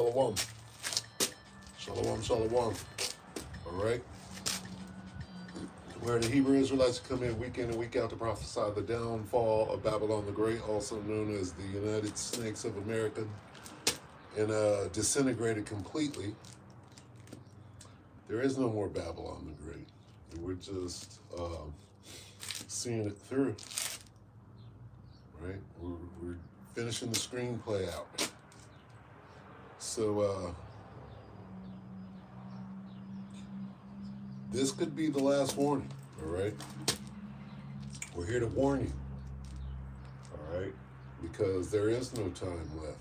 Shalom. Shalom, shalom. All right. Where the Hebrew Israelites come in week in and week out to prophesy the downfall of Babylon the Great, also known as the United Snakes of America, and disintegrated completely. There is no more Babylon the Great. We're just seeing it through, right? We're finishing the screenplay out. So this could be the last warning, all right? We're here to warn you, all right? Because there is no time left.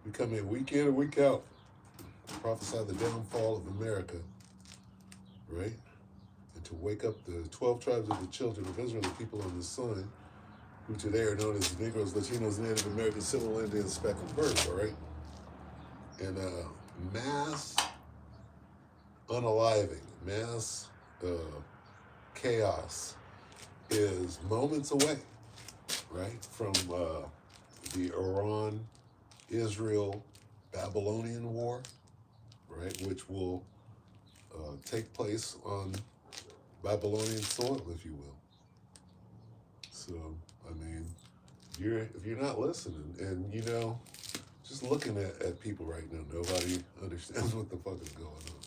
We come in and week out, prophesy the downfall of America, right? And to wake up the 12 tribes of the children of Israel, the people on the sun, who today are known as Negroes, Latinos, Native Americans, Civil Indians, speckled birds, all right? And mass unaliving, mass chaos is moments away, right, from the Iran-Israel Babylonian War, right, which will take place on Babylonian soil, if you will. So, I mean, if you're not listening, and just looking at people right now, nobody understands what the fuck is going on.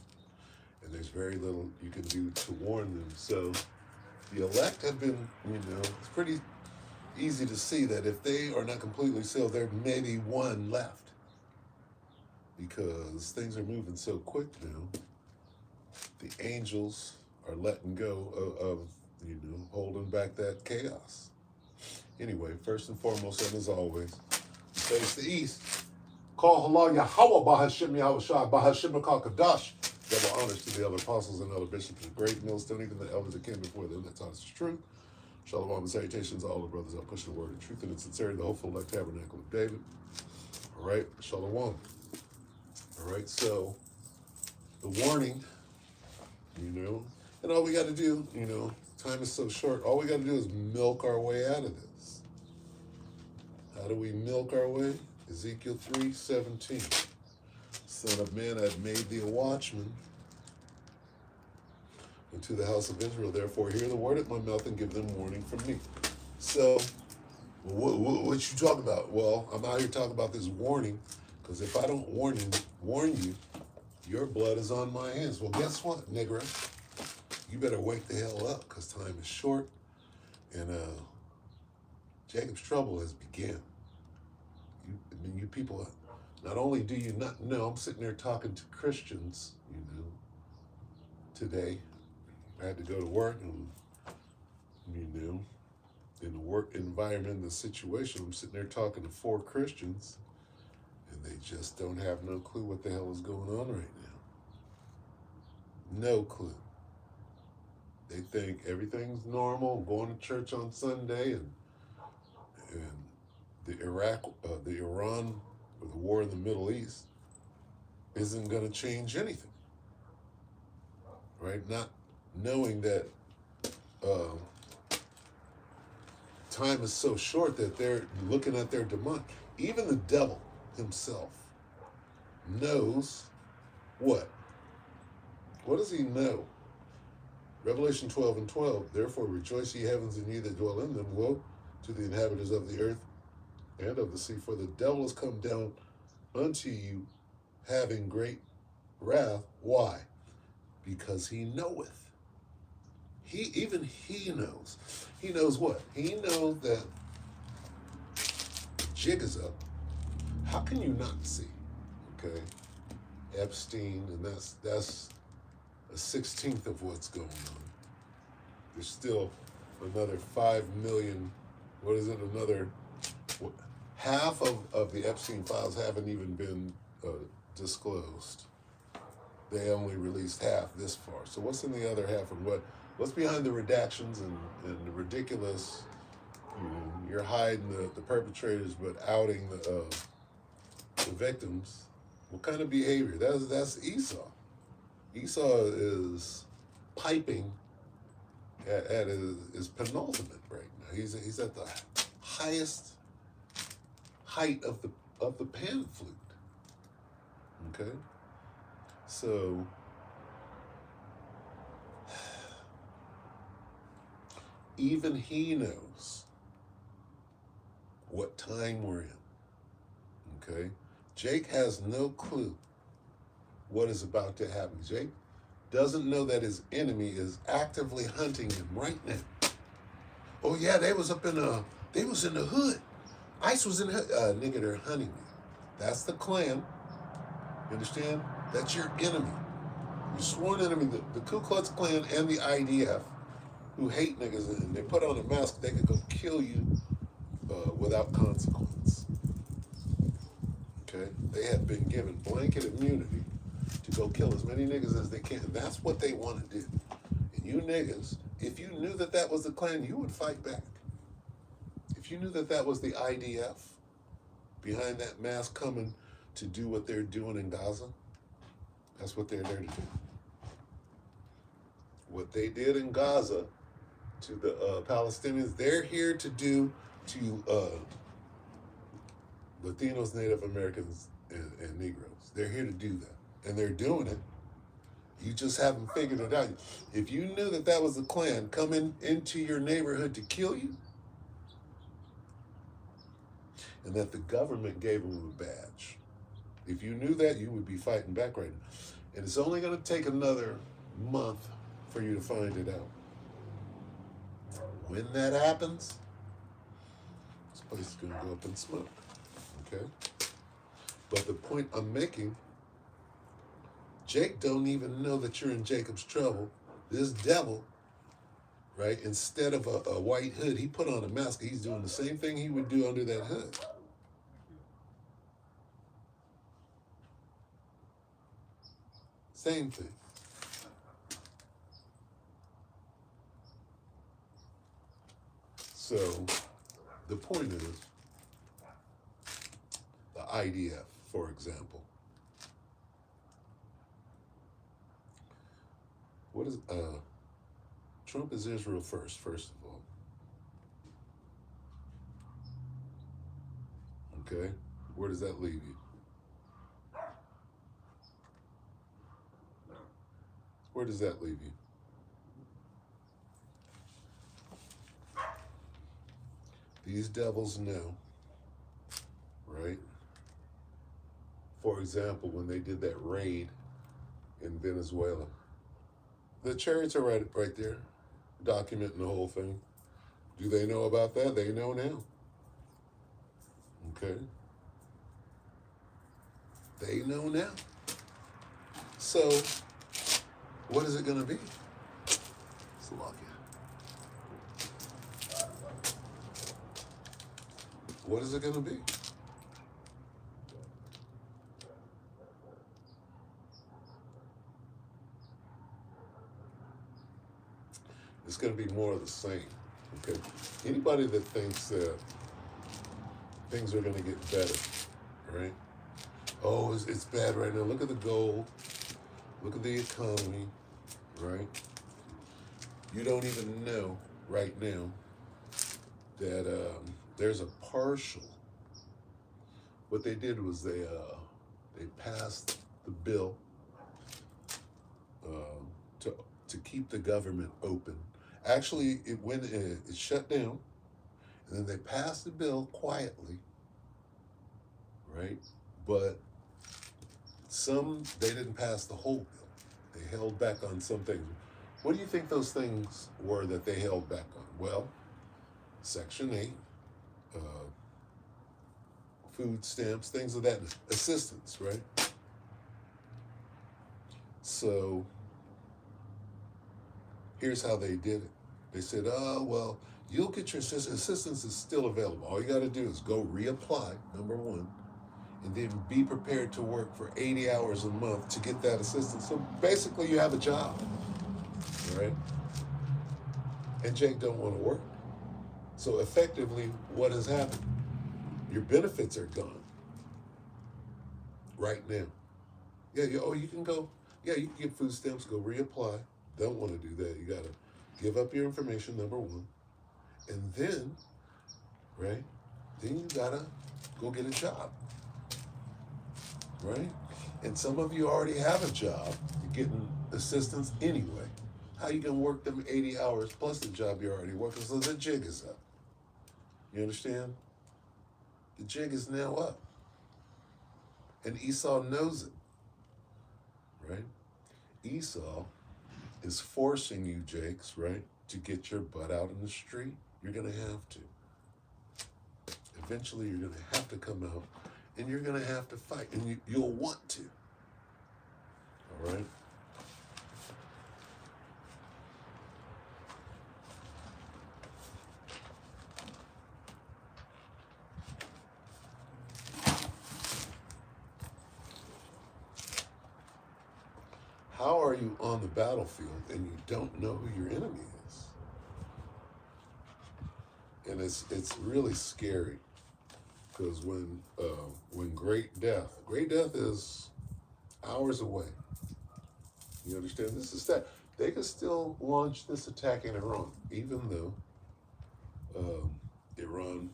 And there's very little you can do to warn them. So the elect have been, it's pretty easy to see that if they are not completely sealed, there may be one left. Because things are moving so quick now. The angels are letting go of holding back that chaos. Anyway, first and foremost, and as always, face the east. Call halal Yahweh Bahashim Yahweh Shah Bahashim Kadash. Double honors to the other apostles and other bishops of great millstone, even the elders that came before them that taught us the truth. Shalom and salutations to all the brothers out pushing the word of truth and in sincerity, the hopeful elect tabernacle of David. All right, shalom. All right, so the warning, and all we got to do, time is so short, all we got to do is milk our way out of this. How do we milk our way? Ezekiel 3:17. Son of man, I've made thee a watchman unto the house of Israel. Therefore, hear the word at my mouth and give them warning from me. So, what you talking about? Well, I'm out here talking about this warning because if I don't warn you, your blood is on my hands. Well, guess what, nigga? You better wake the hell up because time is short and Jacob's trouble has begun. You people, not only do you not know, I'm sitting there talking to Christians, today. I had to go to work and, in the work environment, the situation, I'm sitting there talking to 4 Christians and they just don't have no clue what the hell is going on right now. No clue. They think everything's normal, going to church on Sunday and the Iran, or the war in the Middle East isn't going to change anything, right? Not knowing that time is so short that they're looking at their demise. Even the devil himself knows what? What does he know? Revelation 12:12, therefore rejoice ye heavens and ye that dwell in them. Woe to the inhabitants of the earth and of the sea, for the devil is come down unto you having great wrath. Why? Because he knoweth. He knows. He knows what? He knows that the jig is up. How can you not see? Okay? Epstein, and that's a 16th of what's going on. There's still another 5 million, half of the Epstein files haven't even been disclosed. They only released half this far. So what's in the other half, and what's behind the redactions and the ridiculous, you're hiding the perpetrators but outing the victims. What kind of behavior? That's Esau. Esau is piping at his penultimate right now. He's at the highest height of the pan flute. Okay? So, even he knows what time we're in. Okay? Jake has no clue what is about to happen. Jake doesn't know that his enemy is actively hunting him right now. Oh yeah, they was in the hood. ICE was in the hood. Nigga, they're hunting me. That's the Klan. You understand? That's your enemy. Your sworn enemy, the Ku Klux Klan and the IDF, who hate niggas, and they put on a mask, they could go kill you without consequence. Okay? They have been given blanket immunity to go kill as many niggas as they can. That's what they want to do. And you niggas, if you knew that that was the Klan, you would fight back. If you knew that that was the IDF behind that mask coming to do what they're doing in Gaza, that's what they're there to do. What they did in Gaza to the Palestinians, they're here to do to Latinos, Native Americans, and Negroes. They're here to do that. And they're doing it. You just haven't figured it out. If you knew that that was the Klan coming into your neighborhood to kill you, and that the government gave them a badge, if you knew that, you would be fighting back right now. And it's only going to take another month for you to find it out. When that happens, this place is going to go up in smoke. Okay? But the point I'm making, Jake don't even know that you're in Jacob's trouble. This devil, right, instead of a white hood, he put on a mask. He's doing the same thing he would do under that hood. Same thing. So the point is, the IDF, for example. What is Trump is Israel first of all. Okay? Where does that leave you? Where does that leave you? These devils know, right? For example, when they did that raid in Venezuela, the chariots are right there, documenting the whole thing. Do they know about that? They know now. Okay? They know now. So, what is it going to be? Slovakia. What is it going to be? It's going to be more of the same. Okay? Anybody that thinks that things are going to get better, right? Oh, it's bad right now. Look at the gold. Look at the economy, right? You don't even know right now that there's a partial. What they did was they passed the bill to keep the government open. Actually, it shut down, and then they passed the bill quietly, right? But they didn't pass the whole bill. They held back on some things. What do you think those things were that they held back on? Well, Section 8, food stamps, things of that, assistance, right? So here's how they did it. They said, oh, well, you'll get your assistance. Assistance is still available. All you got to do is go reapply, number one, and then be prepared to work for 80 hours a month to get that assistance. So basically you have a job, right? And Jake don't want to work. So effectively, what has happened? Your benefits are gone right now. Yeah, you can go. Yeah, you can get food stamps, go reapply. Don't want to do that. You got to give up your information, number one. And then, then you got to go get a job, right? And some of you already have a job. You're getting assistance anyway. How you gonna work them 80 hours plus the job you're already working? So the jig is up. You understand? The jig is now up. And Esau knows it, right? Esau is forcing you, Jakes, right, to get your butt out in the street. You're gonna have to. Eventually, you're gonna have to come out, and you're gonna have to fight, and you'll want to. All right? How are you on the battlefield and you don't know who your enemy is? And it's really scary, because when great death is hours away. You understand? This is that they could still launch this attack in Iran, even though Iran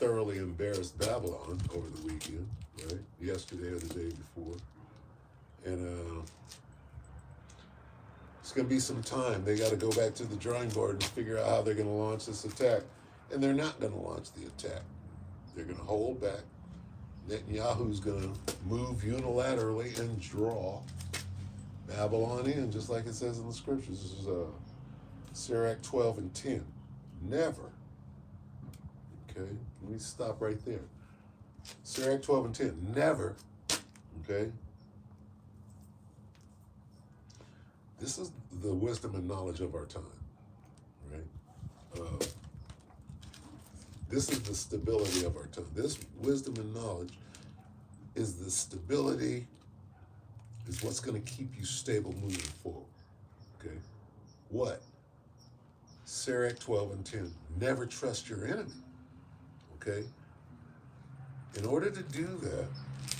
thoroughly embarrassed Babylon over the weekend, right? Yesterday or the day before. And it's going to be some time. They got to go back to the drawing board and figure out how they're going to launch this attack. And they're not going to launch the attack. They're going to hold back. Netanyahu's going to move unilaterally and draw Babylon in, just like it says in the scriptures. This is Sirach 12 and 10. Never. Okay, let me stop right there. Sirach 12 and 10. Never. Okay. This is the wisdom and knowledge of our time, right? This is the stability of our time. This wisdom and knowledge is the stability, is what's going to keep you stable moving forward, okay? What? Sirach 12 and 10. Never trust your enemy, okay? In order to do that,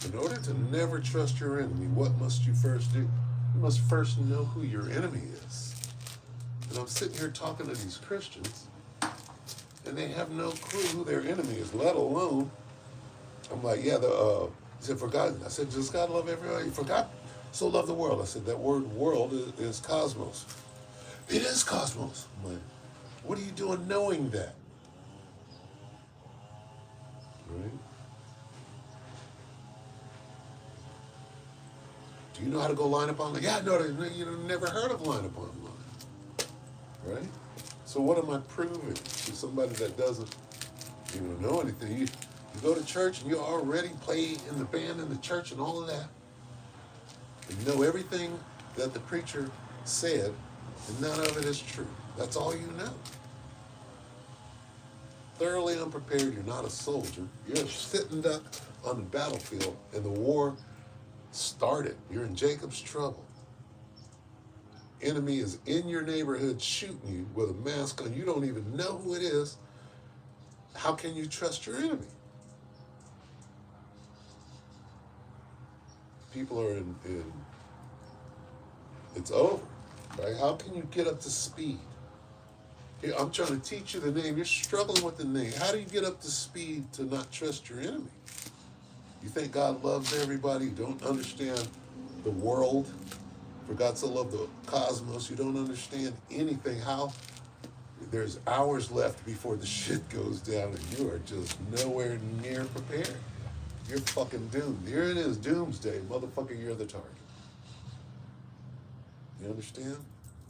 in order to never trust your enemy, what must you first do? You must first know who your enemy is. And I'm sitting here talking to these Christians, and they have no clue who their enemy is, let alone, I'm like, yeah, he said, for God, I said, does God love everybody? For God so loved the world. I said, that word world is cosmos. It is cosmos. I'm like, what are you doing knowing that? Right? Do you know how to go line upon line? Yeah, no, you never heard of line upon line. Right? So what am I proving to somebody that doesn't know anything? You go to church and you already play in the band in the church and all of that. And you know everything that the preacher said, and none of it is true. That's all you know. Thoroughly unprepared, you're not a soldier. You're a sitting duck on the battlefield, and the war started. You're in Jacob's trouble. Enemy is in your neighborhood shooting you with a mask on. You don't even know who it is. How can you trust your enemy? People are in it's over, right? How can you get up to speed? Here, I'm trying to teach you the name. You're struggling with the name. How do you get up to speed to not trust your enemy? You think God loves everybody? You don't understand the world. For God so loved the cosmos, you don't understand anything. How there's hours left before the shit goes down, and you are just nowhere near prepared. You're fucking doomed. Here it is, doomsday. Motherfucker, you're the target. You understand?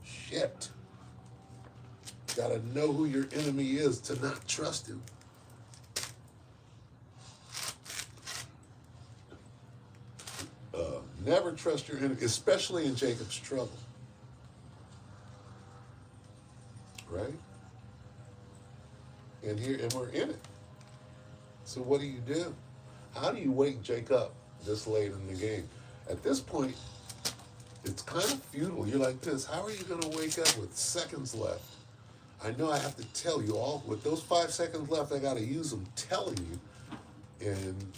Shit. Gotta know who your enemy is to not trust him. Never trust your enemy, especially in Jacob's trouble. Right? And we're in it. So what do? How do you wake Jake up this late in the game? At this point, it's kind of futile. You're like this. How are you going to wake up with seconds left? I know I have to tell you all. With those 5 seconds left, I got to use them telling you. And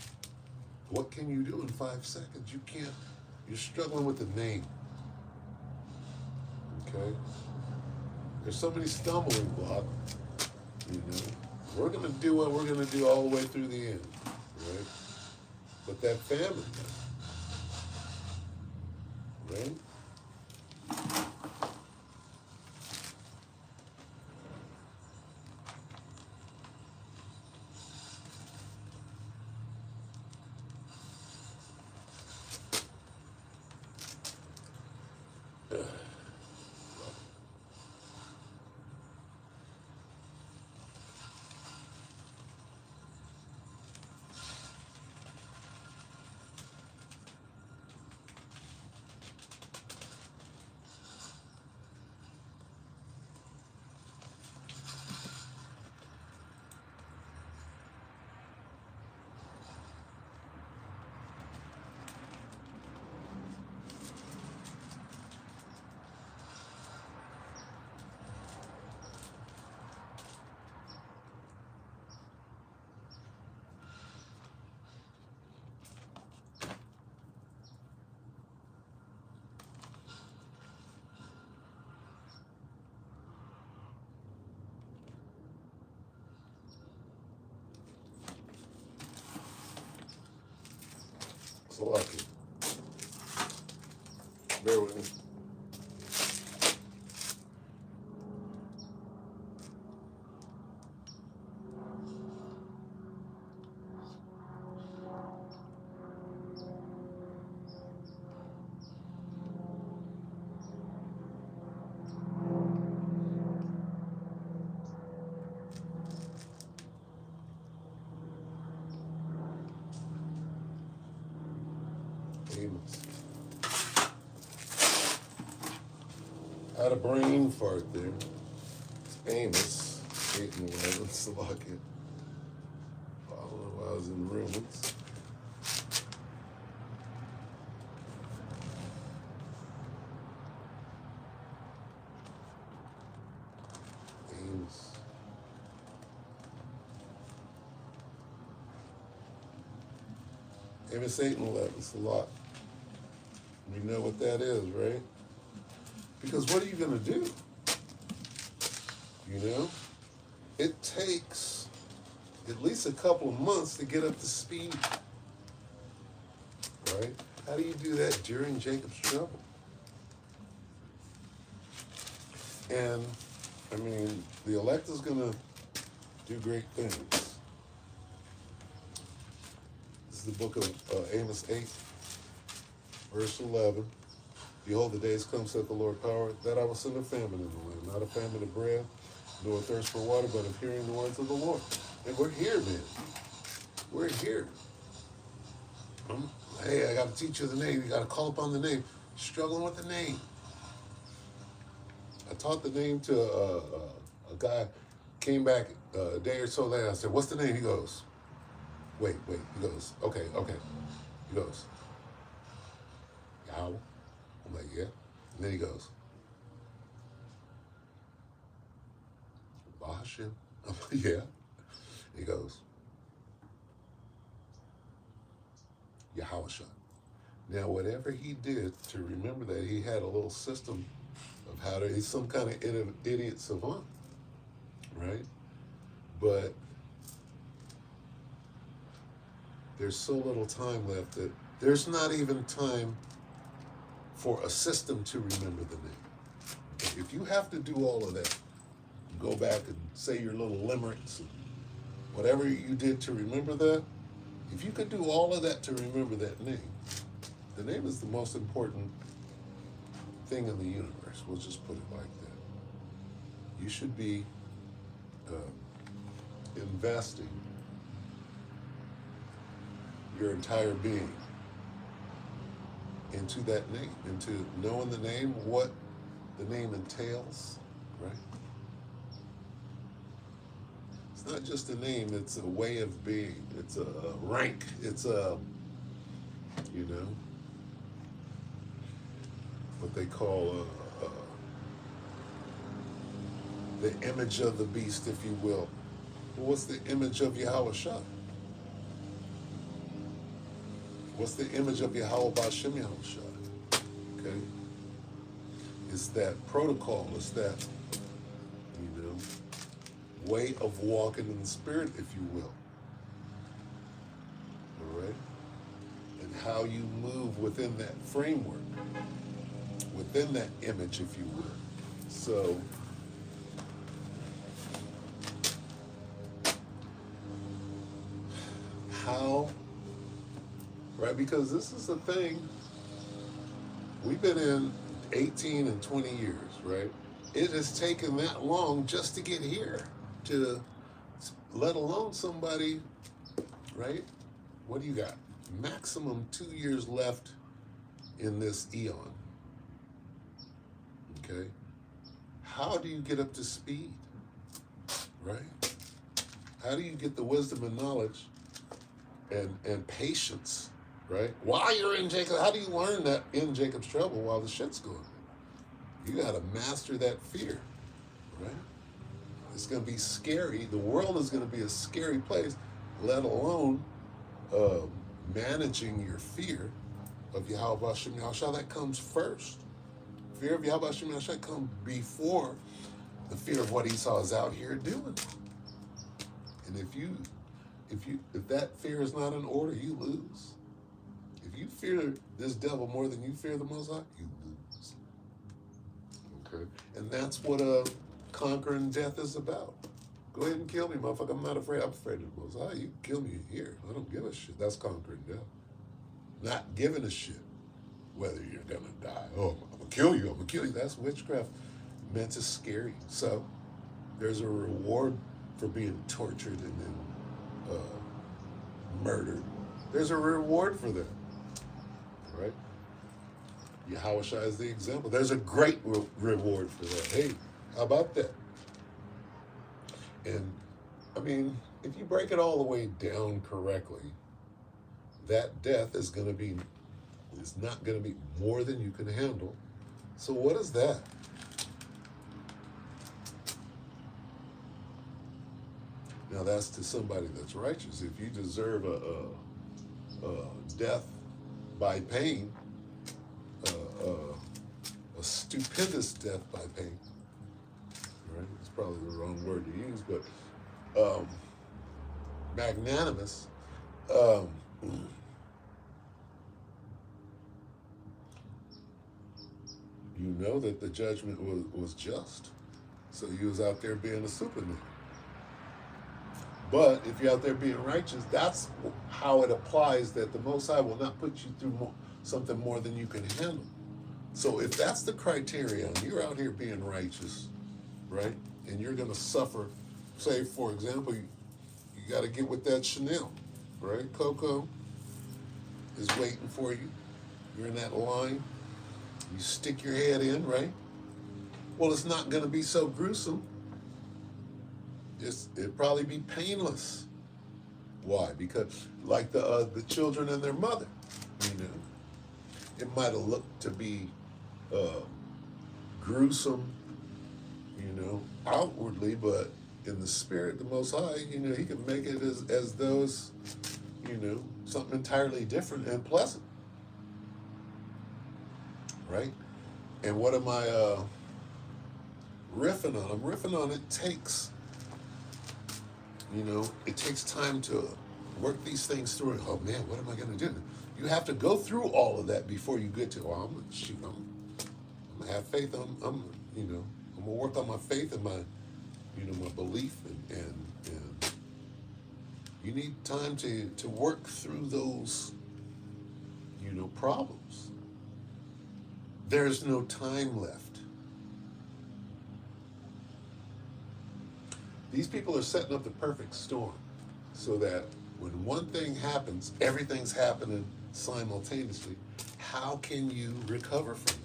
what can you do in 5 seconds? You can't. You're struggling with the name. Okay? There's so many stumbling blocks. We're going to do what we're going to do all the way through the end. Right? But that famine, right? So lucky. Bear with me. Amos. Had a brain fart there. Amos, 8 and 11, Slovakia. I don't know why I was in Romans. Amos. Amos 8 and 11, it's a lot. You know what that is, right? Because what are you going to do? You know? It takes at least a couple of months to get up to speed. Right? How do you do that during Jacob's trouble? And, I mean, the elect is going to do great things. This is the book of Amos 8, verse 11. Behold, the days come, saith the Lord power, that I will send a famine in the land, not a famine of bread, nor a thirst for water, but of hearing the words of the Lord. And we're here, man. We're here. Hey, I got to teach you the name. You got to call upon the name. Struggling with the name. I taught the name to a guy, came back a day or so later. I said, what's the name? He goes, wait. He goes, okay. He goes, Yahweh. I'm like, yeah. And then he goes, Bahashim. I'm like, yeah. He goes, Yahawashah. Now, whatever he did to remember that, he had a little system of how to, he's some kind of idiot savant, right? But there's so little time left that there's not even time for a system to remember the name. If you have to do all of that, go back and say your little limericks, and whatever you did to remember that, if you could do all of that to remember that name, the name is the most important thing in the universe. We'll just put it like that. You should be investing your entire being into that name, into knowing the name, what the name entails, right? It's not just a name, it's a way of being, it's a rank, it's a, you know, what they call the image of the beast, if you will. Well, what's the image of Yahushua? What's the image of Yahweh B'Shem Yahushua? Okay? It's that protocol, it's that, you know, way of walking in the spirit, if you will. All right? And how you move within that framework. within that image, if you will. So, how, right? Because this is the thing, we've been in 18 and 20 years, right? It has taken that long just to get here, to let alone somebody, right? What do you got? Maximum 2 years left in this eon. Okay? How do you get up to speed? Right? How do you get the wisdom and knowledge and patience, right? While you're in Jacob, how do you learn that in Jacob's trouble while the shit's going? You got to master that fear, right? It's going to be scary. The world is going to be a scary place, let alone uh, managing your fear of Yahweh Hashem Yahushua. That comes first. Fear of Yahweh Hashem Yahushua comes before the fear of what Esau is out here doing. And if that fear is not in order, you lose. If you fear this devil more than you fear the Most High, you lose. Okay, and that's what conquering death is about. Go ahead and kill me, motherfucker. I'm not afraid. I'm afraid of the Most High. You can kill me here. I don't give a shit. That's conquering death. Not giving a shit whether you're gonna die. Oh, I'm gonna kill you. I'm gonna kill you. That's witchcraft meant to scare you. So there's a reward for being tortured and then murdered. There's a reward for that, right? Yahushua is the example. There's a great reward for that. Hey, how about that? And I mean, if you break it all the way down correctly, that death is not going to be more than you can handle. So what is that? Now that's to somebody that's righteous. If you deserve a death by pain, a stupendous death by pain, right? It's probably the wrong word to use, but magnanimous. You know that the judgment was just. So you was out there being a superman. But if you're out there being righteous, that's how it applies, that the Most High will not put you through something more than you can handle. So if that's the criterion, you're out here being righteous, right? And you're going to suffer. Say, for example, you got to get with that Chanel, right? Coco is waiting for you. You're in that line. You stick your head in, right? Well, it's not going to be so gruesome. It'd probably be painless. Why? Because like the children and their mother, it might have looked to be gruesome, outwardly, but in the spirit, the Most High, He can make it as though it's, something entirely different and pleasant, right? And what am I riffing on? I'm riffing on it takes time to work these things through. And, oh man, what am I going to do? You have to go through all of that before you get to. Well, I'm gonna have faith. I'm gonna work on my faith and my, my belief, and you need time to work through those, problems. There's no time left. These people are setting up the perfect storm so that when one thing happens, everything's happening simultaneously. How can you recover from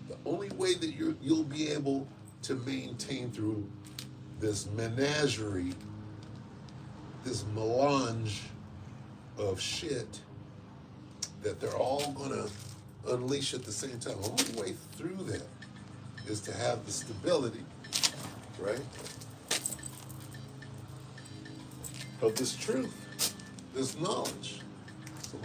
that? The only way that you'll be able to maintain through this menagerie, this melange of shit that they're all going to unleash at the same time. The only way through that is to have the stability, right, of this truth, this knowledge. So,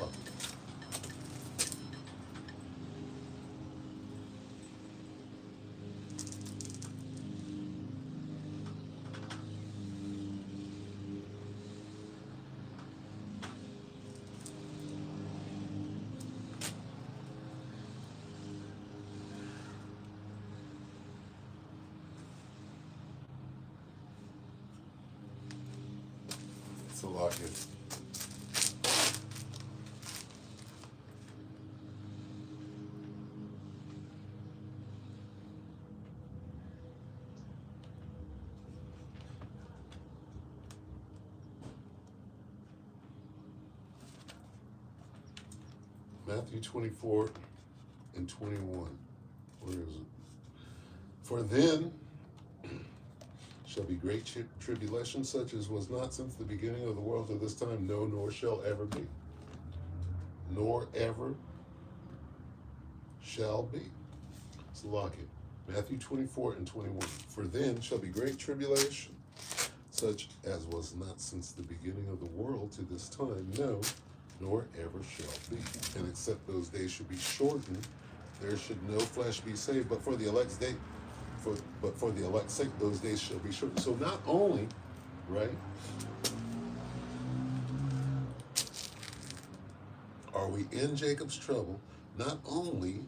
So lock it. Matthew 24 and 21. Where is it? For then shall be great tribulation, such as was not since the beginning of the world to this time, no, nor shall ever be. Nor ever shall be. So lock it. Matthew 24 and 21. For then shall be great tribulation, such as was not since the beginning of the world to this time, no, nor ever shall be. And except those days should be shortened, there should no flesh be saved, but for the elect's day, for the elect's sake, those days shall be shortened. So not only, right, are we in Jacob's trouble, not only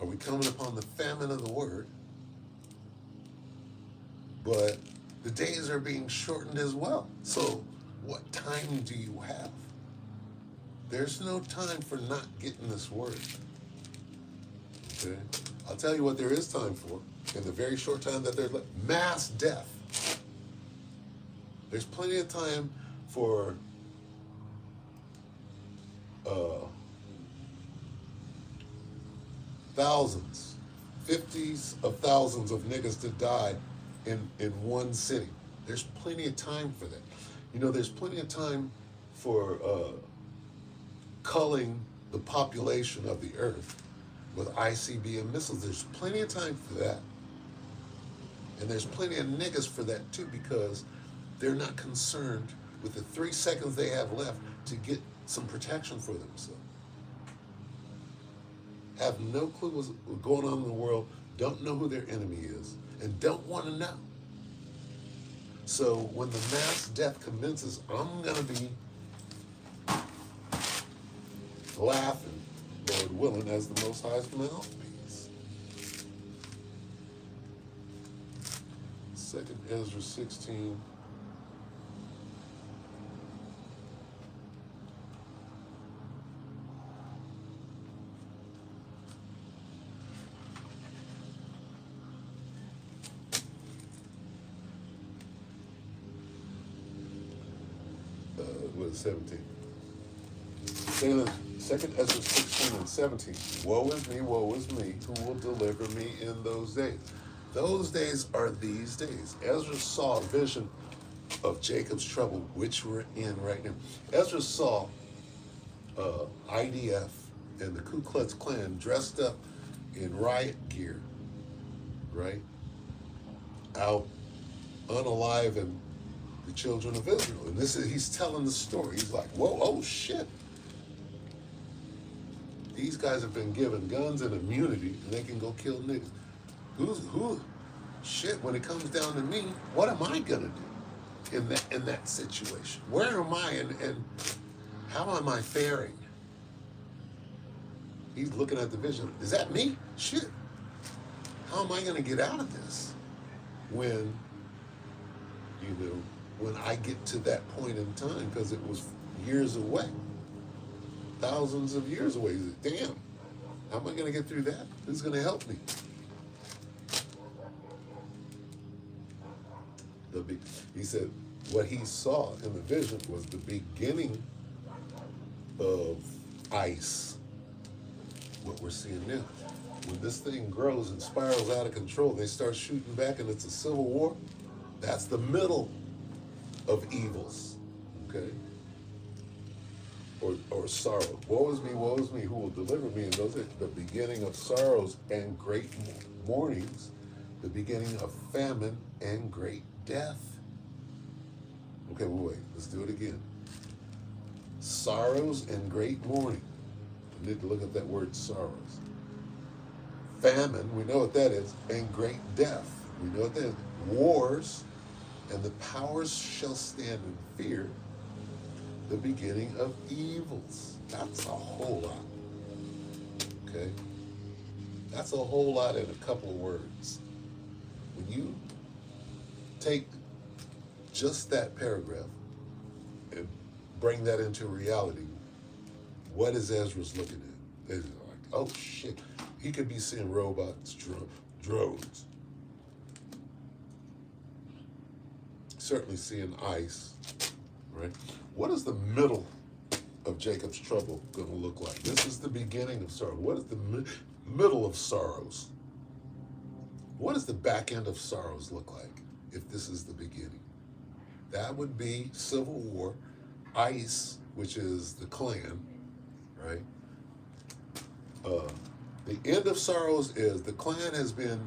are we coming upon the famine of the word, but the days are being shortened as well. So what time do you have? There's no time for not getting this word. Okay? I'll tell you what there is time for. In the very short time that there's left, mass death. There's plenty of time for thousands, 50s of thousands of niggas to die in one city. There's plenty of time for that. You know, there's plenty of time for culling the population of the earth with ICBM missiles. There's plenty of time for that. And there's plenty of niggas for that too, because they're not concerned with the 3 seconds they have left to get some protection for themselves. Have no clue what's going on in the world, don't know who their enemy is, and don't want to know. So when the mass death commences, I'm going to be laughing, Lord willing, as the Most High's mouthpiece. 2 Ezra 16. What is 17? Second Ezra 16 and 17. Woe is me, who will deliver me in those days? Those days are these days. Ezra saw a vision of Jacob's trouble, which we're in right now. Ezra saw IDF and the Ku Klux Klan dressed up in riot gear, right? Out unaliving the children of Israel. And he's telling the story. He's like, whoa, oh shit. These guys have been given guns and immunity, and they can go kill niggas. Shit, when it comes down to me, what am I gonna do in that situation? Where am I and how am I faring? He's looking at the vision. Is that me? Shit. How am I gonna get out of this when I get to that point in time, because it was years away, thousands of years away. Damn, how am I going to get through that? Who's going to help me? He said what he saw in the vision was the beginning of ice, what we're seeing now. When this thing grows and spirals out of control, they start shooting back and it's a civil war. That's the middle of evils, okay? Or sorrow. Woe is me, who will deliver me? And those are the beginning of sorrows and great mournings, the beginning of famine and great death. Okay, wait, let's do it again. Sorrows and great mourning. We need to look at that word sorrows. Famine, we know what that is, and great death. We know what that is. Wars, and the powers shall stand in fear, the beginning of evils. That's a whole lot. Okay? That's a whole lot in a couple of words. When you take just that paragraph and bring that into reality, what is Ezra's looking at? They're like, oh shit, he could be seeing robots, drones, certainly seeing ice, right? What is the middle of Jacob's trouble going to look like? This is the beginning of sorrow. What is the middle of sorrows? What does the back end of sorrows look like if this is the beginning? That would be civil war, ICE, which is the Klan, right? The end of sorrows is the Klan has been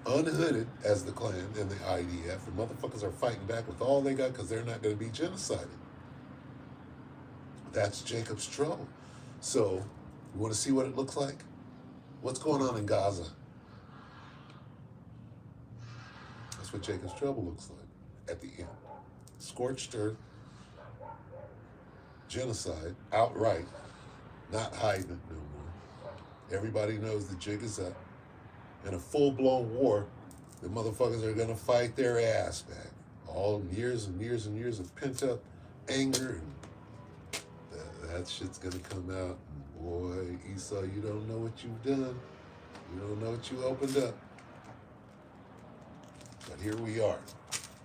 unhooded as the Klan and the IDF. The motherfuckers are fighting back with all they got because they're not going to be genocided. That's Jacob's trouble. So, you want to see what it looks like? What's going on in Gaza? That's what Jacob's trouble looks like at the end. Scorched earth, genocide, outright, not hiding it no more. Everybody knows the jig is up. In a full-blown war, the motherfuckers are gonna fight their ass back. All years and years and years of pent-up anger, and that shit's gonna come out. And boy, Esau, you don't know what you've done. You don't know what you opened up. But here we are.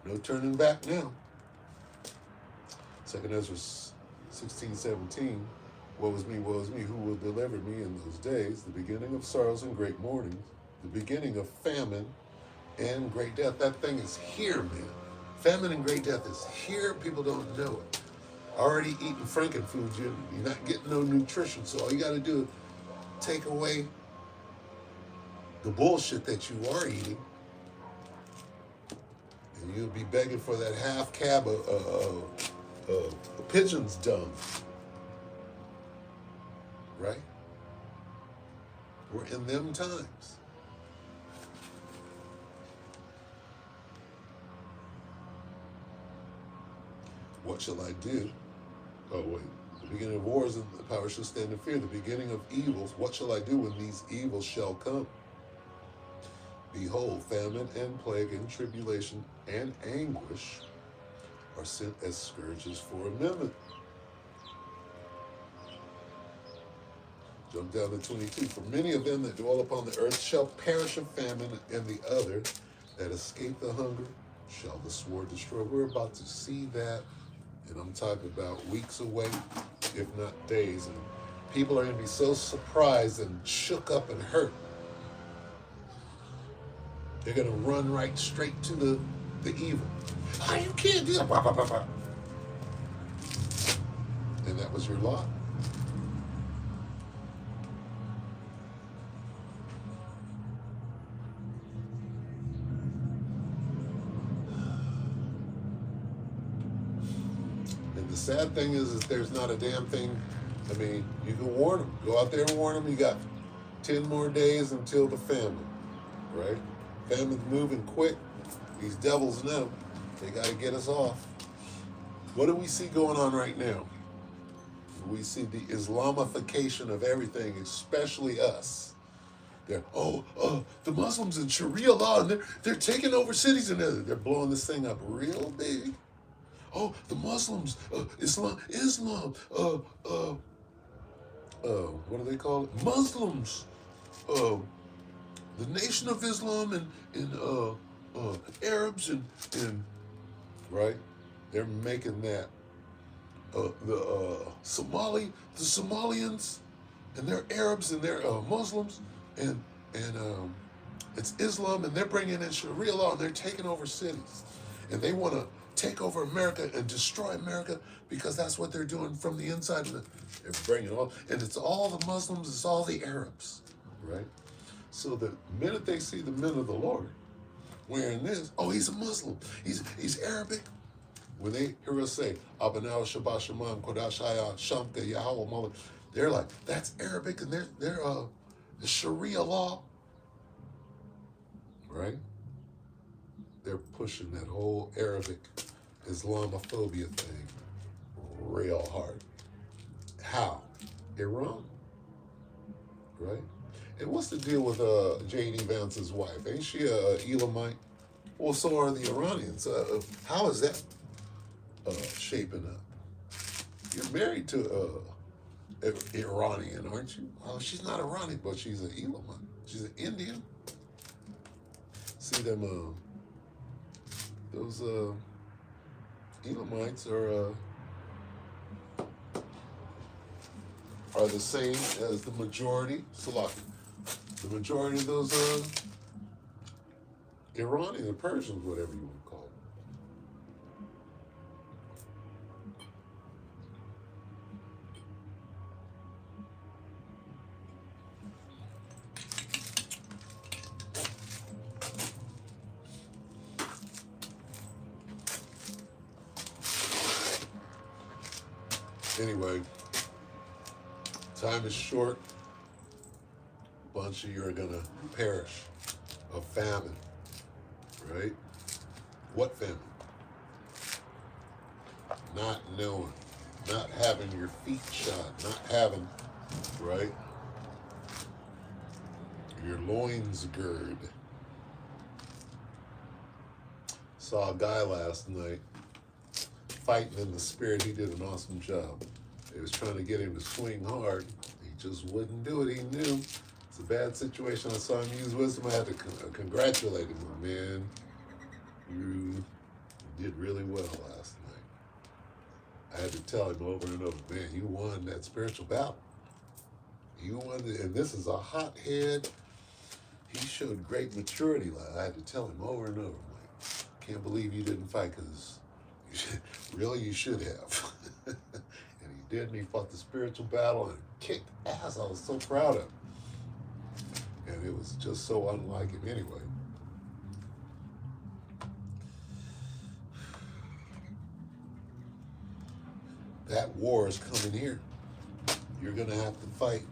No turning back now. 2 Ezra 16:17. Woe is me, who will deliver me in those days? The beginning of sorrows and great mournings. The beginning of famine and great death. That thing is here, man. Famine and great death is here. People don't know it. Already eating frankenfood, you're not getting no nutrition. So all you got to do is take away the bullshit that you are eating, and you'll be begging for that half cab of a pigeon's dung. Right? We're in them times. What shall I do? Oh, wait. The beginning of wars and the power shall stand in fear. The beginning of evils. What shall I do when these evils shall come? Behold, famine and plague and tribulation and anguish are sent as scourges for a minute. Jump down to 22. For many of them that dwell upon the earth shall perish of famine, and the other that escape the hunger shall the sword destroy. We're about to see that, and I'm talking about weeks away, if not days. And people are going to be so surprised and shook up and hurt. They're going to run right straight to the evil. Oh, you can't do that. Bah, bah, bah, bah. And that was your lot. And the sad thing is there's not a damn thing. I mean, you can warn them. Go out there and warn them. You got 10 more days until the famine, right? Famine's moving quick. These devils know. They got to get us off. What do we see going on right now? We see the Islamification of everything, especially us. They're, the Muslims in Sharia law, and they're taking over cities, and they're blowing this thing up real big. Oh, the Muslims, Islam, what do they call it? Muslims, the Nation of Islam, and Arabs, and right? They're making that the Somalians, and they're Arabs, and they're Muslims, and it's Islam, and they're bringing in Sharia law, and they're taking over cities, and they want to take over America and destroy America because that's what they're doing from the inside. They're bringing it all, and it's all the Muslims, it's all the Arabs, right? So the minute they see the men of the Lord wearing this, oh, he's a Muslim, he's Arabic. When they hear us say, Abanal Shabbat Shemam Kodashaya Shamka Yahweh Mullah, they're like, that's Arabic, and they're the Sharia law, right? They're pushing that whole Arabic Islamophobia thing real hard. How? Iran, right? And what's the deal with J.D. Vance's wife? Ain't she a Elamite? Well, so are the Iranians. How is that shaping up? You're married to Iranian, aren't you? Oh, she's not Iranian, but she's an Elamite. She's an Indian. See them? Those Elamites are the same as the majority. Salaki. The majority of those Iranian, Persians, whatever you want to call them. Anyway, time is short. A bunch of you are gonna perish of famine, right? What famine? Not knowing, not having your feet shod, not having, right? Your loins gird. Saw a guy last night fighting in the spirit. He did an awesome job. They was trying to get him to swing hard. He just wouldn't do it. He knew it's a bad situation. I saw him use wisdom. I had to congratulate him. Man, you did really well last night. I had to tell him over and over, man, you won that spiritual battle. You won it, and this is a hothead. He showed great maturity. I had to tell him over and over, like, can't believe you didn't fight, because really you should have. And he did, and he fought the spiritual battle and kicked ass. I was so proud of him. And it was just so unlike him anyway. That war is coming here. You're going to have to fight.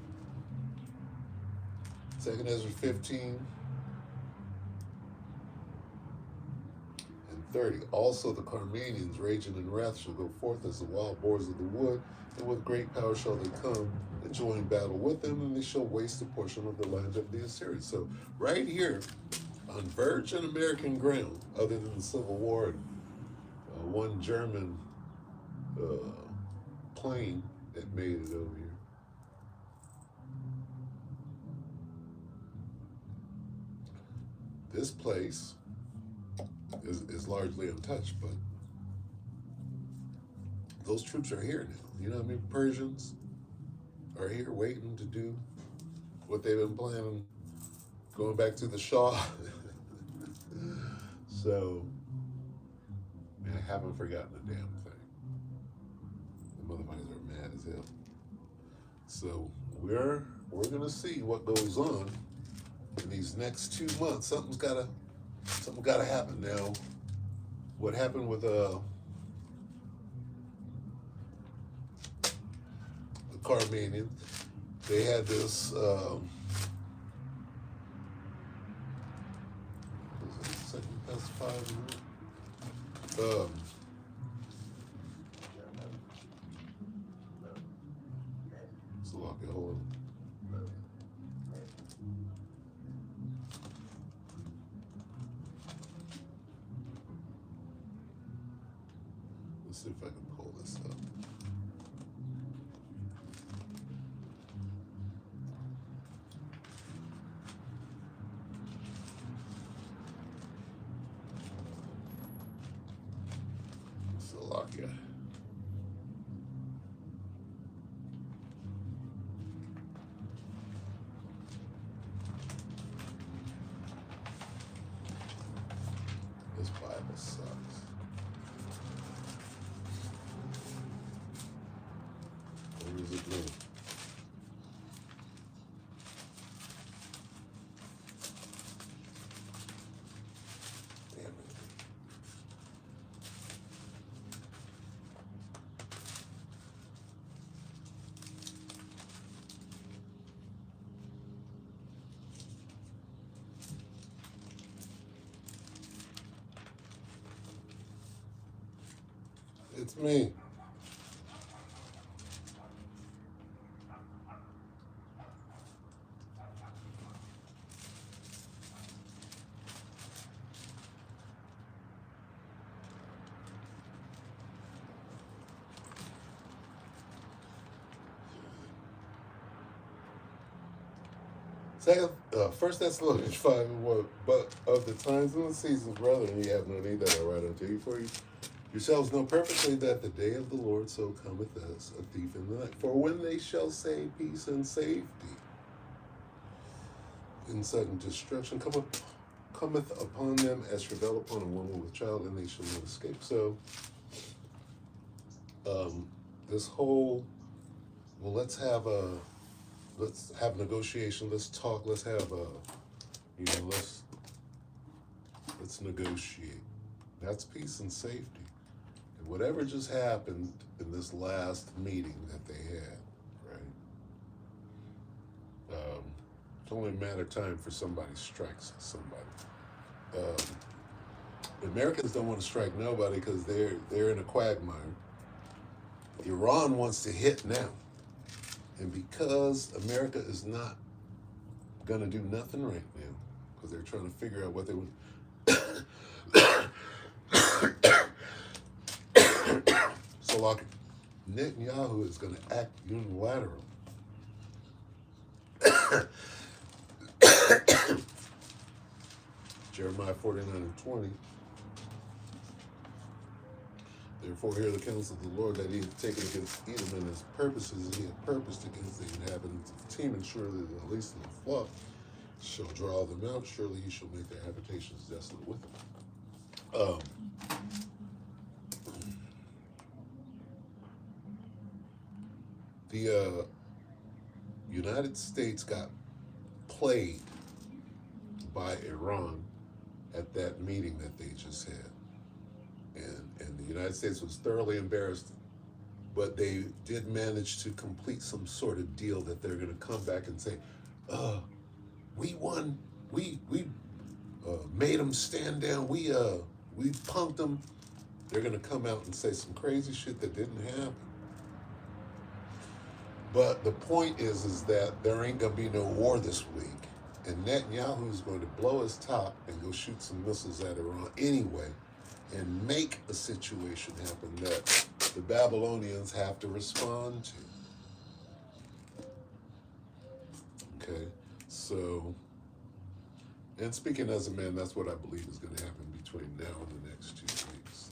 2nd Ezra 15 and 30. Also the Carmanians, raging in wrath, shall go forth as the wild boars of the wood, and with great power shall they come and join battle with them, and they shall waste a portion of the land of the Assyrians. So right here, on virgin American ground, other than the Civil War and one German plane that made it over here. This place is largely untouched, but those troops are here now. You know what I mean? Persians are here waiting to do what they've been planning, going back to the Shah. So, man, I haven't forgotten a damn thing. The motherfuckers are mad as hell. So we're gonna see what goes on in these next 2 months. Something gotta happen now. What happened with the Carmanians? They had this second past 5 so I'll get hold of it. Let's see if I can pull this up. Slovakia. This Bible sucks. Where is it going? Damn it. It's me. First Thessalonians 5:1. But of the times and the seasons, brethren, ye have no need that I write unto you, for you yourselves know perfectly that the day of the Lord so cometh as a thief in the night. For when they shall say peace and safety, in sudden destruction cometh upon them as travail upon a woman with child, and they shall not escape. So, this whole, well, let's have negotiation. Let's talk. Let's have let's negotiate. That's peace and safety. And whatever just happened in this last meeting that they had, right? It's only a matter of time for somebody strikes somebody. The Americans don't want to strike nobody because they're in a quagmire. Iran wants to hit now, and because America is not gonna do nothing right now because they're trying to figure out what they would. So like Netanyahu is going to act unilateral. Jeremiah 49:20. Therefore, hear the counsel of the Lord that he had taken against Edom and his purposes, and he had purposed against the inhabitants of Teman. Surely the least of the flock shall draw them out. Surely he shall make their habitations desolate with them. The United States got played by Iran at that meeting that they just had. And the United States was thoroughly embarrassed, but they did manage to complete some sort of deal that they're going to come back and say, we won, we made them stand down, we punked them. They're going to come out and say some crazy shit that didn't happen. But the point is that there ain't going to be no war this week. And Netanyahu's going to blow his top and go shoot some missiles at Iran anyway and make a situation happen that the Babylonians have to respond to. Okay, so, and speaking as a man, that's what I believe is going to happen between now and the next 2 weeks.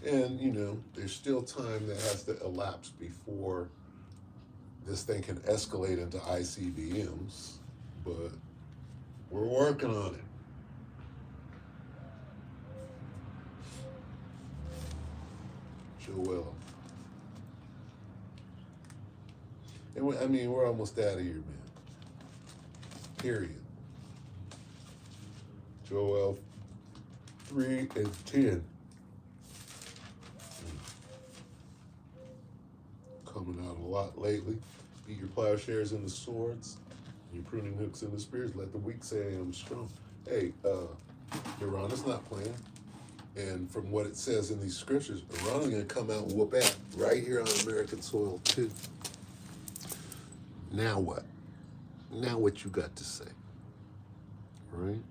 And, you know, there's still time that has to elapse before this thing can escalate into ICBMs, but we're working on it. Joel. And we're almost out of here, man. Period. Joel 3:10. Coming out a lot lately. Beat your plowshares into swords, your pruning hooks into spears. Let the weak say I am strong. Hey, Iran is not playing. And from what it says in these scriptures, Iran is going to come out and whoop at right here on American soil too. Now what? Now what you got to say? Right?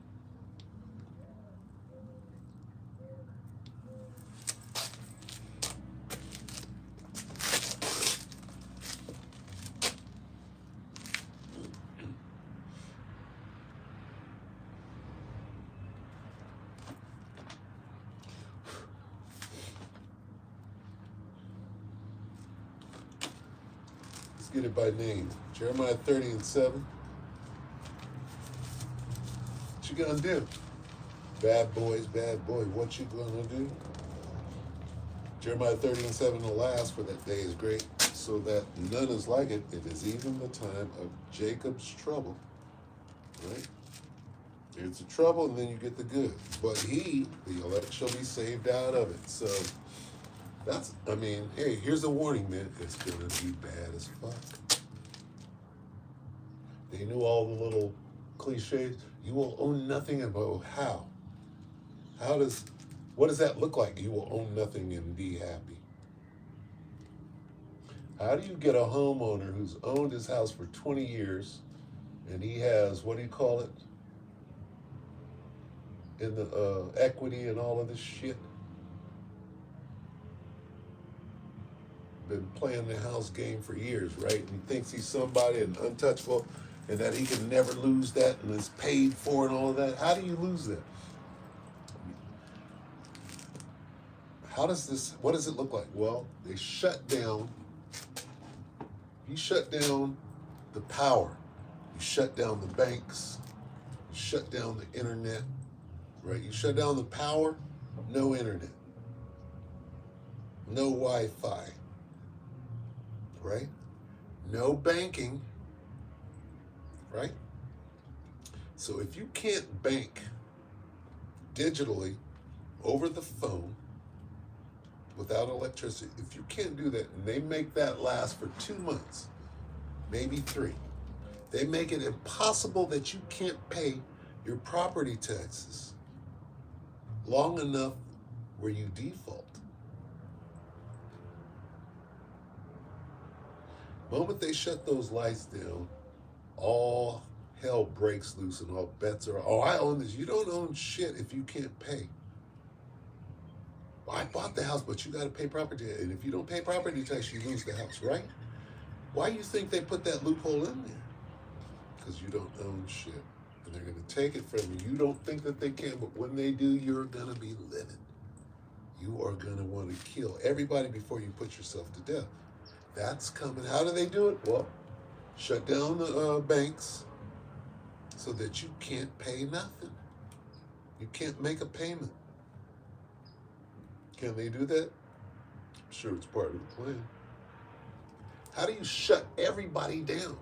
Get it by name. Jeremiah 30:7. What you gonna do? Bad boy, what you gonna do? Jeremiah 30:7, alas, for that day is great, so that none is like it. It is even the time of Jacob's trouble. Right? There's the trouble, and then you get the good. But he, the elect, shall be saved out of it. So hey, here's a warning, man. It's gonna be bad as fuck. They knew all the little cliches. You will own nothing about how. What does that look like? You will own nothing and be happy. How do you get a homeowner who's owned his house for 20 years and he has, what do you call it? In the equity and all of this shit? Been playing the house game for years, right? And he thinks he's somebody and untouchable. and that he can never lose that and is paid for and all of that. How do you lose that? What does it look like? Well, he shut down the power. You shut down the banks. You shut down the internet, right? You shut down the power, no internet, no Wi-Fi, right? No banking, right? So if you can't bank digitally over the phone without electricity, if you can't do that, and they make that last for 2 months, maybe 3, they make it impossible that you can't pay your property taxes long enough where you default. The moment they shut those lights down, all hell breaks loose and all bets are, oh, I own this. You don't own shit if you can't pay. Well, I bought the house, but you got to pay property tax. And if you don't pay property tax, you lose the house, right? Why do you think they put that loophole in there? Because you don't own shit. And they're going to take it from you. You don't think that they can, but when they do, you're going to be livid. You are going to want to kill everybody before you put yourself to death. That's coming. How do they do it? Well, shut down the banks so that you can't pay nothing. You can't make a payment. Can they do that? I'm sure it's part of the plan. How do you shut everybody down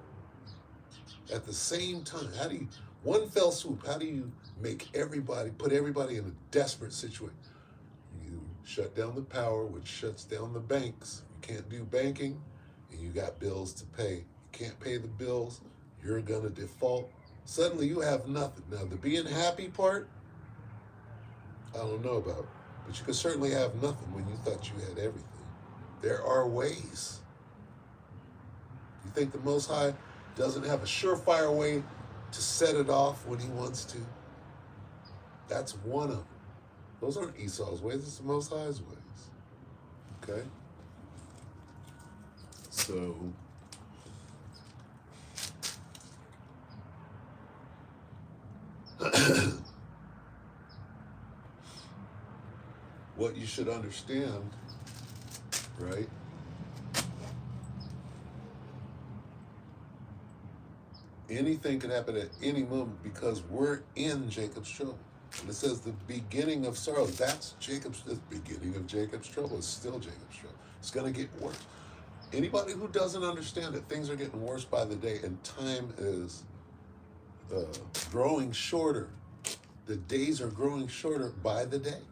at the same time? How do you, one fell swoop, how do you make everybody, put everybody in a desperate situation? You shut down the power, which shuts down the banks. You can't do banking, and you got bills to pay. You can't pay the bills, you're gonna default. Suddenly you have nothing. Now the being happy part, I don't know about, but you can certainly have nothing when you thought you had everything. There are ways. You think the Most High doesn't have a surefire way to set it off when he wants to? That's one of them. Those aren't Esau's ways, it's the Most High's ways. Okay? So, what you should understand, right? Anything can happen at any moment because we're in Jacob's trouble. And it says the beginning of sorrow. That's the beginning of Jacob's trouble. It's still Jacob's trouble. It's going to get worse. Anybody who doesn't understand that things are getting worse by the day and time is growing shorter, the days are growing shorter by the day,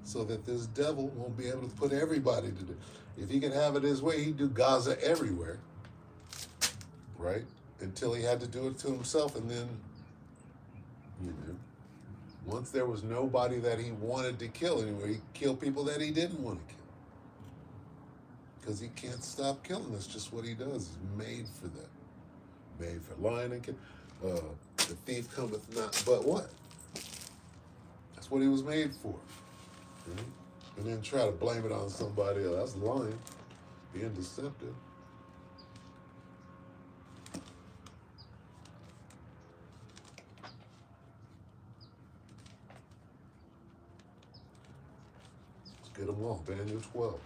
so that this devil won't be able to put everybody to do. If he could have it his way, he'd do Gaza everywhere, right? Until he had to do it to himself, and then, once there was nobody that he wanted to kill anyway, he killed people that he didn't want to kill. Because he can't stop killing. That's just what he does. He's made for that. Made for lying and killing. The thief cometh not but what? That's what he was made for. Mm-hmm. And then try to blame it on somebody else. That's lying. Being deceptive. Let's get them all. Daniel 12.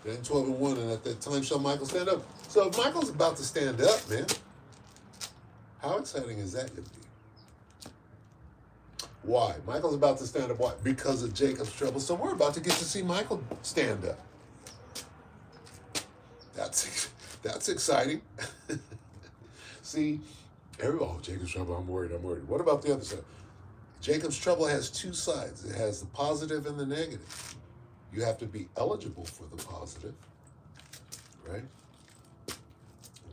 Daniel 12 and 1, and at that time shall Michael stand up. So if Michael's about to stand up, man, how exciting is that going to be? Why? Michael's about to stand up. Why? Because of Jacob's trouble. So we're about to get to see Michael stand up. That's exciting. See, Jacob's trouble, I'm worried. What about the other side? Jacob's trouble has two sides. It has the positive and the negative. You have to be eligible for the positive, right?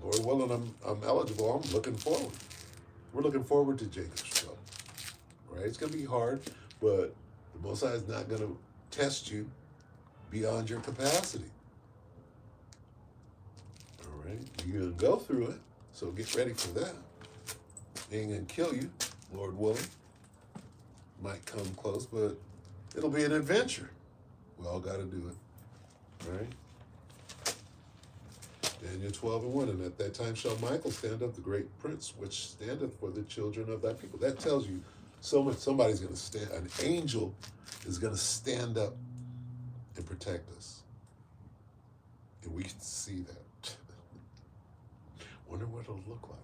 Lord willing, I'm eligible. I'm looking forward. We're looking forward to Jacob's trouble, right? It's going to be hard, but the Most High is not going to test you beyond your capacity. All right? You're going to go through it, so get ready for that. It ain't going to kill you, Lord willing. Might come close, but it'll be an adventure. We all got to do it, right? Daniel 12:1, and at that time shall Michael stand up, the great prince, which standeth for the children of thy people. That tells you so much. Somebody's going to stand, an angel is going to stand up and protect us. And we can see that. Wonder what it'll look like.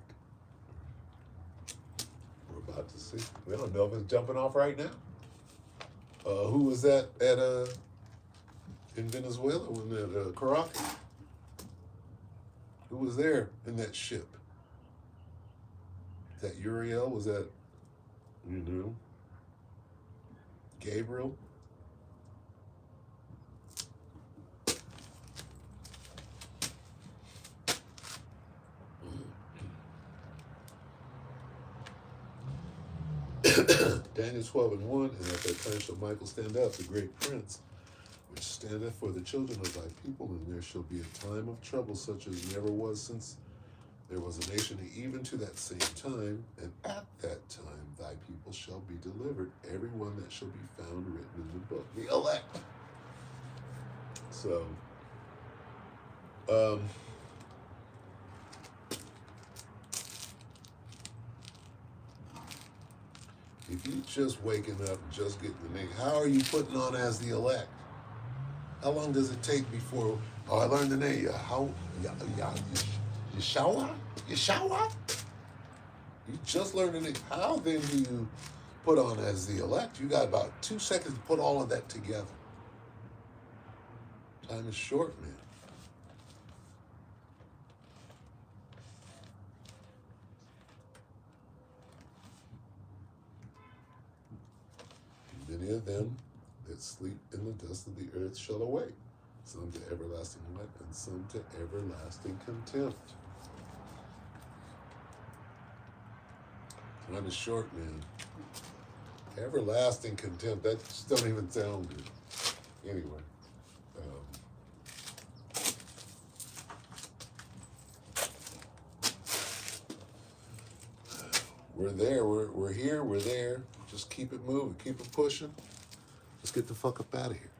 We're about to see. We don't know if it's jumping off right now. Who was that at in Venezuela when that Caracas? Who was there in that ship? That Uriel? Was that, Gabriel? Daniel 12:1, and at that time shall Michael stand up, the great prince, which standeth for the children of thy people, and there shall be a time of trouble such as never was since there was a nation, even to that same time, and at that time thy people shall be delivered, every one that shall be found written in the book, the elect. So, if you just waking up and just getting the name, how are you putting on as the elect? How long does it take before, I learned the name, Yeshua? You just learned the name. How then do you put on as the elect? You got about 2 seconds to put all of that together. Time is short, man. Many of them that sleep in the dust of the earth shall awake, some to everlasting life and some to everlasting contempt. Time is short, man. Everlasting contempt, that just don't even sound good. Anyway. We're there, we're here, we're there. Just keep it moving, keep it pushing. Let's get the fuck up out of here.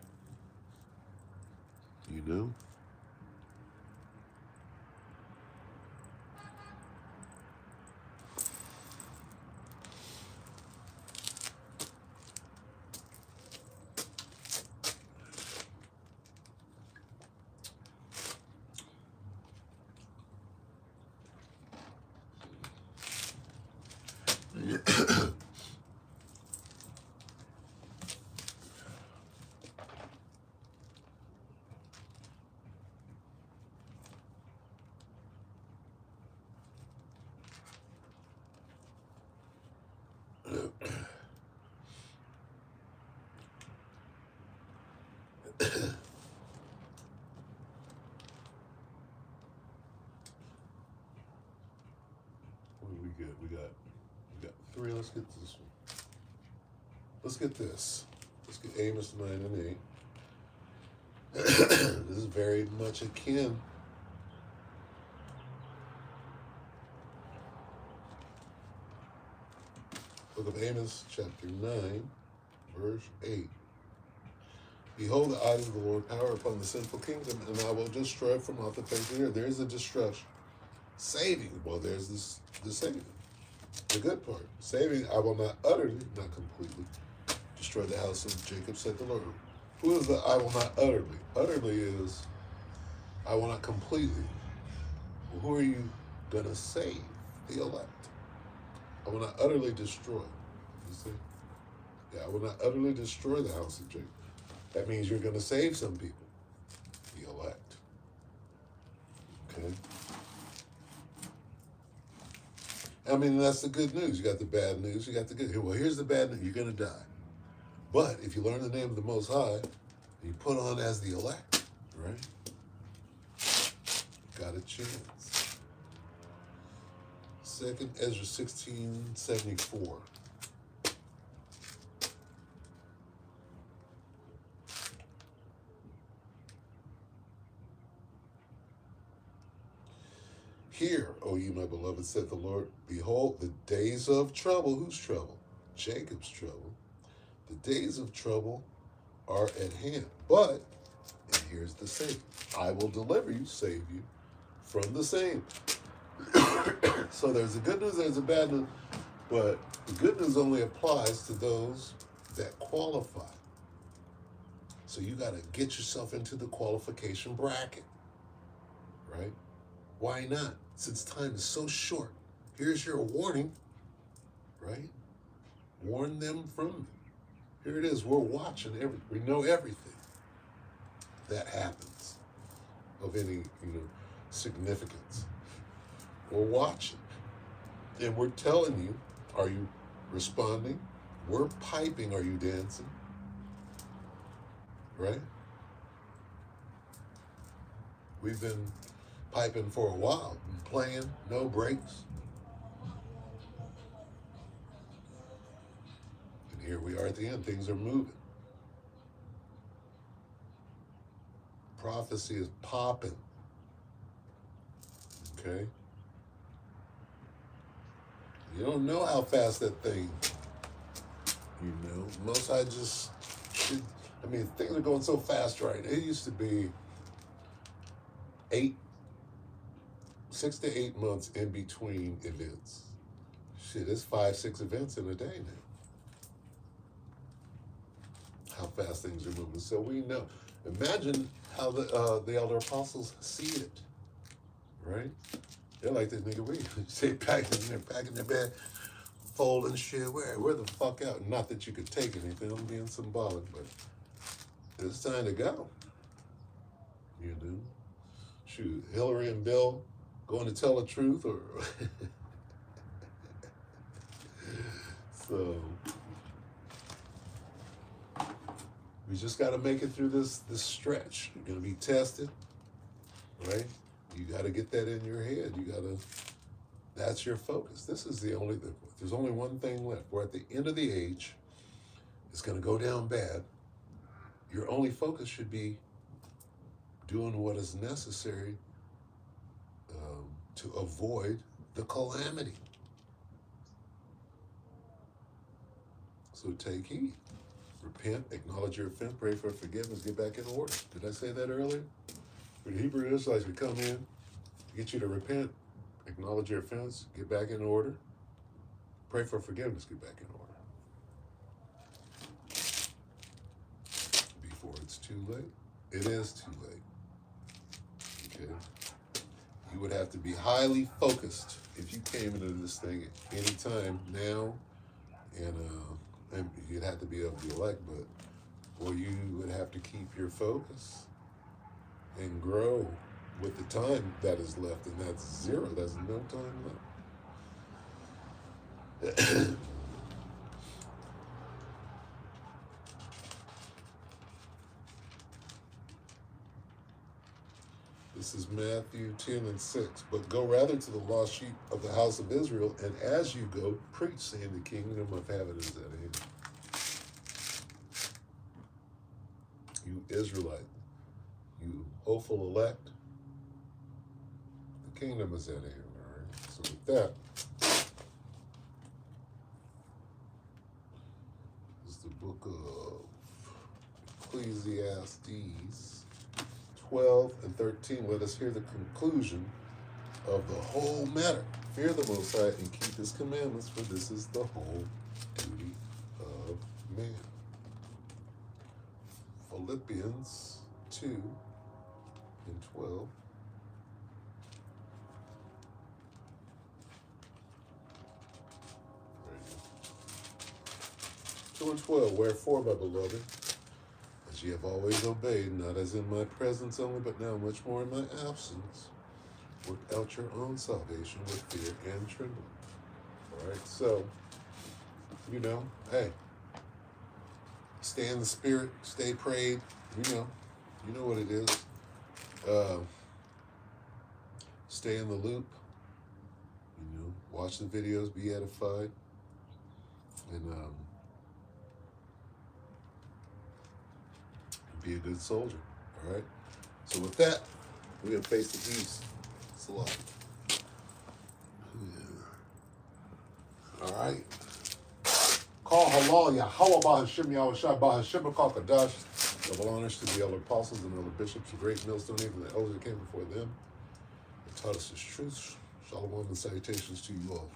You know? What do we get? We got 3. Let's get this one. Let's get this. Let's get Amos 9 and 8. This is very much akin. Book of Amos, chapter 9, verse 8. Behold, the eyes of the Lord power upon the sinful kingdom, and I will destroy from off the face of the earth. There's a destruction. Saving, well, there's the saving. The good part. Saving, I will not utterly, not completely, destroy the house of Jacob, said the Lord. Who is the I will not utterly? Utterly is, I will not completely. Well, who are you going to save? The elect. I will not utterly destroy. You see? Yeah, I will not utterly destroy the house of Jacob. That means you're going to save some people. The elect. Okay? I mean, that's the good news. You got the bad news. You got the good. Well, here's the bad news. You're going to die. But if you learn the name of the Most High, you put on as the elect, right? Got a chance. 2nd Ezra 16:74. Hear, O ye my beloved, said the Lord, behold, the days of trouble. Whose trouble? Jacob's trouble. The days of trouble are at hand. But, and here's the saying, I will deliver you, save you, from the same. So there's the good news, there's the bad news, but the good news only applies to those that qualify. So you got to get yourself into the qualification bracket, right? Why not? Since time is so short, here's your warning, right? Warn them from me. Here it is. We're watching everything. We know everything that happens of any, significance. We're watching. And we're telling you, are you responding? We're piping, are you dancing? Right? We've been piping for a while, playing, no breaks. And here we are at the end. Things are moving. Prophecy is popping. Okay? You don't know how fast that thing, Most I just, things are going so fast right now. It used to be 6 to 8 months in between events. Shit, it's 5, 6 events in a day now. How fast things are moving. So we know. Imagine how the elder apostles see it, right? They're like this nigga. We say packing their bag, folding shit. Where the fuck out? Not that you could take anything. I'm being symbolic, but it's time to go. Shoot, Hillary and Bill going to tell the truth, or so we just got to make it through this stretch. You're gonna be tested, right? You got to get that in your head. That's your focus. This is there's only one thing left. We're at the end of the age. It's going to go down bad. Your only focus should be doing what is necessary to avoid the calamity. So take heed. Repent, acknowledge your offense, pray for forgiveness, get back in order. Did I say that earlier? For the Hebrew Israelites, we come in, get you to repent, acknowledge your offense, get back in order, pray for forgiveness, get back in order. Before it's too late. It is too late. Okay? You would have to be highly focused if you came into this thing at any time now, and you'd have to be of the elect, or you would have to keep your focus and grow with the time that is left, and that's zero. There's no time left. This is Matthew 10 and 6. But go rather to the lost sheep of the house of Israel, and as you go, preach, saying the kingdom of heaven is at hand. You Israelite, you hopeful elect, the kingdom is at hand, all right? So with that, this is the book of Ecclesiastes 12 and 13. Let us hear the conclusion of the whole matter. Fear the Most High and keep his commandments, for this is the whole duty of man. Philippians 2 and 12. There you go. 2 and 12. Wherefore, my beloved, as ye have always obeyed, not as in my presence only, but now much more in my absence, work out your own salvation with fear and trembling. All right, so, hey, stay in the spirit, stay prayed, you know what it is. Stay in the loop, watch the videos, be edified, and be a good soldier, all right? So with that, we're going to face the east. It's a lot. Yeah. All right. Call halal Yahweh Bahashim Yahushua Bahashim Kadash. Double honors to the elder apostles and elder bishops, the great millstone, even the elders that came before them. The taught us His truth. Shalom and salutations to you all.